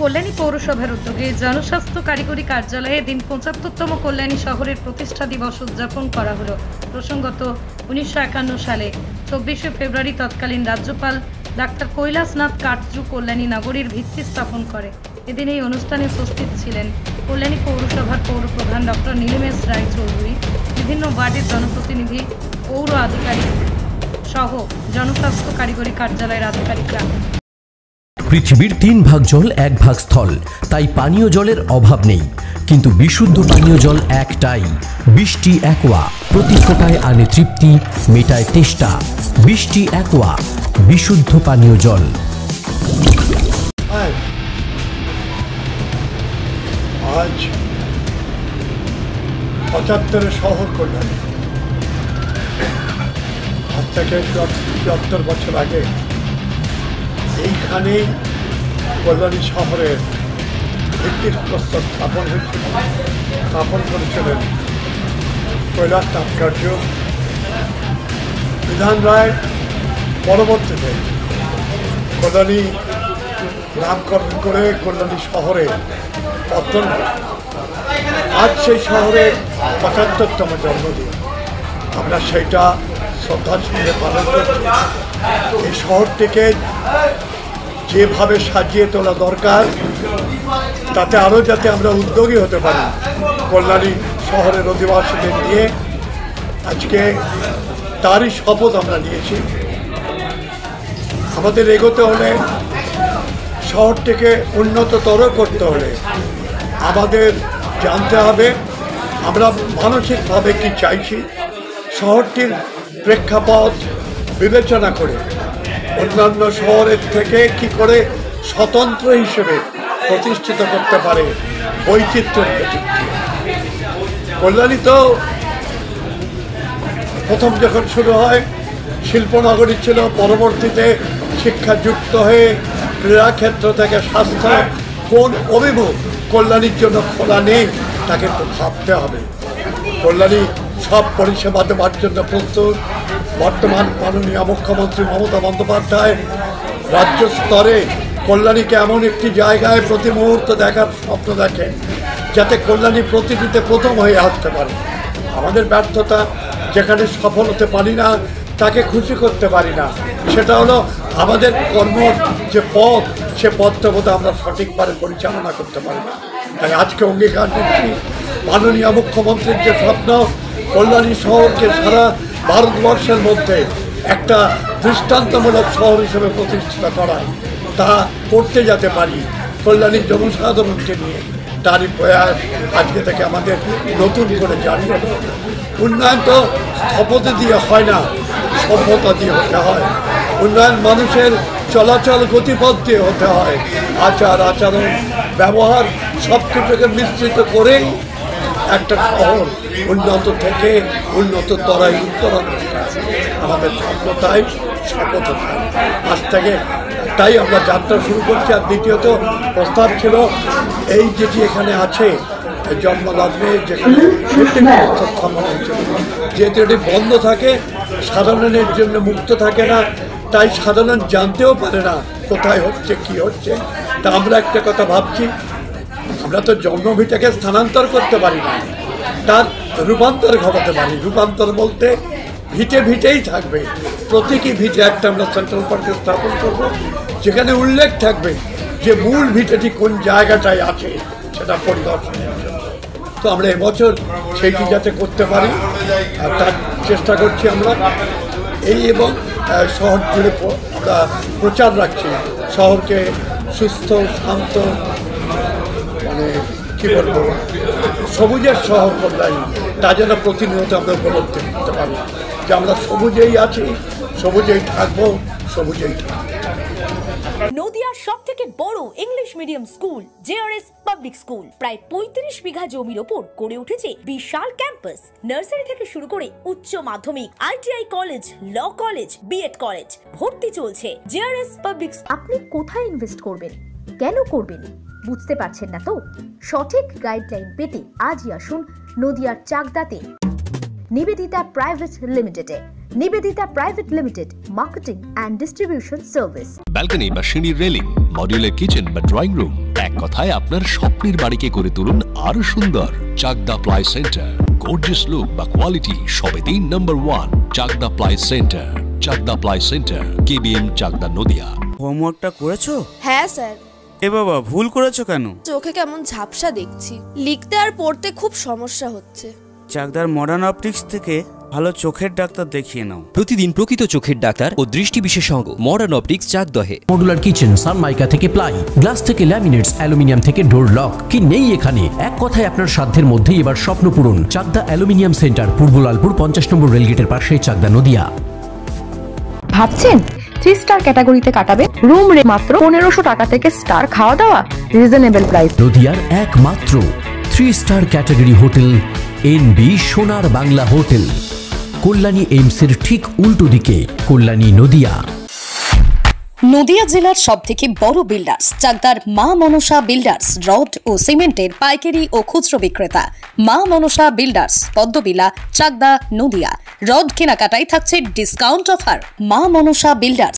কল্যাণী পৌরসভার উদ্যোগে জনস্বাস্থ্য কারিগরি কার্যালয়ে দিন ৭৫তম কল্যাণী শহরের প্রতিষ্ঠা দিবস উদযাপন করা হলো। প্রসঙ্গত ১৯৫১ সালে ২৪শে ফেব্রুয়ারি তৎকালীন রাজ্যপাল ডাক্তার কৈলাসনাথ কাটজু কল্যাণী নগরীর ভিত্তি স্থাপন করে। এদিন এই অনুষ্ঠানে উপস্থিত ছিলেন কল্যাণী পৌরসভার পৌরপ্রধান ডক্টর নীলিমেশ রায় চৌধুরী, বিভিন্ন ওয়ার্ডের জনপ্রতিনিধি, পৌর আধিকারিক সহ জনস্বাস্থ্য কারিগরি কার্যালয়ের আধিকারিকরা। পৃথিবীর ৩ ভাগ জল ১ ভাগ স্থল, তাই পানীয় জলের অভাব নেই। কিন্তু বিশুদ্ধ পানীয় জল একটাই, বৃষ্টি অ্যাকোয়া। প্রতি ফোঁটায় আনে তৃপ্তি, মেটায় তেষ্টা। বৃষ্টি অ্যাকোয়া, বিশুদ্ধ পানীয় জল। আজ ৭৫ শহর কল্যাণী, আজ থেকে ৭৪ বছর আগে এইখানে কল্যাণী শহরের ভিত্তিপ্রস্তর স্থাপন করেছিলেন কৈলাসনাথ কাটজু। বিধান রায় পরবর্তীতে কল্যাণী নামকরণ করে কল্যাণী শহরে পত্তন। আজ সেই শহরের ৭৫তম জন্মদিন, আমরা সেইটা শ্রদ্ধার সঙ্গে পালন করছি। এই শহরটিকে যেভাবে সাজিয়ে তোলা দরকার, তাতে আরও যাতে আমরা উদ্যোগী হতে পারি, কল্যাণী শহরের অধিবাসীদের নিয়ে আজকে তারই শপথ আমরা নিয়েছি। আমাদের এগোতে হলে, শহরটিকে উন্নততর করতে হলে আমাদের জানতে হবে আমরা মানসিকভাবে কি চাইছি, শহরটির প্রেক্ষাপট বিবেচনা করে অন্যান্য শহরের থেকে কি করে স্বতন্ত্র হিসেবে প্রতিষ্ঠিত করতে পারে বৈচিত্র্যের ভিত্তিতে। কল্যাণী তো প্রথম যখন শুরু হয় শিল্পনগরী ছিল, পরবর্তীতে শিক্ষাযুক্ত হয়ে ক্রীড়াক্ষেত্র থেকে স্বাস্থ্য, কোন অভিমুখ কল্যাণীর জন্য খোলা নেই তাকে একটু ভাবতে হবে। কল্যাণী সব পরিষেবা দেওয়ার জন্য প্রস্তুত। বর্তমান মাননীয় মুখ্যমন্ত্রী মমতা বন্দ্যোপাধ্যায় রাজ্য স্তরে কল্যাণীকে এমন একটি জায়গায় প্রতি মুহূর্ত দেখার স্বপ্ন দেখেন, যাতে কল্যাণী প্রতিটিতে প্রথম হয়ে আসতে পারে। আমাদের ব্যর্থতা, যেখানে সফল হতে পারি না তাকে খুশি করতে পারি না, সেটা হলো আমাদের কর্ম যে পথ, সে পথটা বোধহয় আমরা সঠিকভাবে পরিচালনা করতে পারি না। তাই আজকে অঙ্গীকার করছি, মাননীয় মুখ্যমন্ত্রীর যে স্বপ্ন কল্যাণী শহরকে সারা ভারতবর্ষের মধ্যে একটা দৃষ্টান্তমূলক শহর হিসেবে প্রতিষ্ঠিত করা, তা করতে যেতে পারি কল্যাণীর জনসাধারণকে নিয়ে, তারই প্রয়াস আজকে থেকে আমাদের নতুন করে জারি হবে। উন্নয়ন তো স্থপতি দিয়ে হয় না, সভ্যতা দিয়ে হতে হয়। উন্নয়ন মানুষের চলাচল গতিপথ দিয়ে হতে হয়। আচার আচরণ ব্যবহার সব কিছুকে মিশ্রিত করেই একটা শহর উন্নত থেকে উন্নত তরাই উত্তরণ আমাদের স্বপ্নতাই শপথ। আজ থেকে তাই আমরা যাত্রা শুরু করছি। আর দ্বিতীয়ত প্রস্তাব ছিল এই যেটি এখানে আছে জন্মলগ্নে, যেখানে যেহেতু এটি বন্ধ থাকে, সাধারণের জন্য মুক্ত থাকে না, তাই সাধারণ জানতেও পারে না কোথায় হচ্ছে কি হচ্ছে। তা আমরা একটা কথা ভাবছি, আমরা তো জন্মভিটাকে স্থানান্তর করতে পারি না, তার রূপান্তর ঘটাতে পারি। রূপান্তর বলতে ভিটে ভিটেই থাকবে, প্রতীকী ভিটে একটা আমরা সেন্ট্রাল পার্কে স্থাপন করব, যেখানে উল্লেখ থাকবে যে মূল ভিটেটি কোন জায়গাটায় আছে, সেটা পরিদর্শনের জন্য। তো আমরা এবছর সেইটি যাতে করতে পারি তার চেষ্টা করছি আমরা। এই এবং শহর জুড়ে আমরা প্রচার রাখছি, শহরকে সুস্থ শান্ত, মানে কী বলবো, সবুজের শহর কল্যাণী, তা যেন প্রতিনিয়ত আমরা উপলব্ধি করতে পারি যে আমরা সবুজেই আছি, সবুজেই থাকবো, সবুজেই থাকবো। নদিয়ার সবথেকে বড় English medium school JRS public school প্রায় ৩৫ বিঘা জমির ওপর গড়ে উঠেছে বিশাল ক্যাম্পাস। নার্সারি থেকে শুরু করে উচ্চ মাধ্যমিক, ITI college, law college, BEd college, ভর্তি চলছে জেআরএস পাবলিক। আপনি কোথায় ইনভেস্ট করবেন, কেন করবেন বুঝতে পারছেন না তো? সঠিক গাইডলাইন পেতে আজই আসুন নদিয়ার চাকদাতে নিবেদিতা প্রাইভেট লিমিটেডে। Nivedita private limited, marketing and distribution service. Balcony বা সিঁড়ির রেলিং, মডিউলার কিচেন বা ড্রয়িং রুম, এক কথায় আপনার স্বপ্নের বাড়িকে করে তুলুন আরো সুন্দর। Chakdah ply centre, gorgeous look বা কোয়ালিটি সবে 3 নম্বর 1 Chakdah ply centre. Chakdah ply centre, KBM, Chakdah, Nadia. হোমওয়ার্কটা করেছো? হ্যাঁ স্যার। এ বাবা, ভুল করেছো কেন? চোখে কেমন ঝাপসা দেখছি, লিখতে আর পড়তে খুব সমস্যা হচ্ছে। চাকদার মডার্ন অপটিক্স থেকে ভালো চোখের ডাক্তার দেখিয়ে নাও। প্রতিদিন প্রকৃত চোখের ডাক্তার ও দৃষ্টি বিশেষজ্ঞ মডার্ন অপটিক্স, চাকদহে। মডুলার কিচেন, সানমাইকা থেকে প্লাই, গ্লাস থেকে ল্যামিনেটস, অ্যালুমিনিয়াম থেকে ডোর লক। কি নেই এখানে? এক কথায় আপনার সাধ্যের মধ্যেই এবার স্বপ্ন পূরণ। চাকদা অ্যালুমিনিয়াম সেন্টার, পূর্ব লালপুর 50 নম্বর রেলগেটের পাশে, চাকদা, নদিয়া। ভাবছেন 3 স্টার ক্যাটাগরিতে কাটাবেন? রুম রে মাত্র 1500 টাকা থেকে স্টার, খাওয়া দাওয়া রিজনেবল প্রাইস। নদিয়ার একমাত্র 3 স্টার ক্যাটাগরি হোটেল এনবি সোনার বাংলা হোটেল, কল্যাণী এইমসের ঠিক উল্টো দিকে, কল্যাণী, নদিয়া। নদিয়া জেলার সবথেকে বড় বিল্ডার্স চাকদার মা মনসা বিল্ডার্স, রড ও সিমেন্টের পাইকারি ও খুচরো বিক্রেতা। মা মনসা বিল্ডার্স, পদ্মবিলা, চাকদা, নদিয়া। রড কেনাকাটায় থাকছে ডিসকাউন্ট অফার। মা মনসা বিল্ডার্স।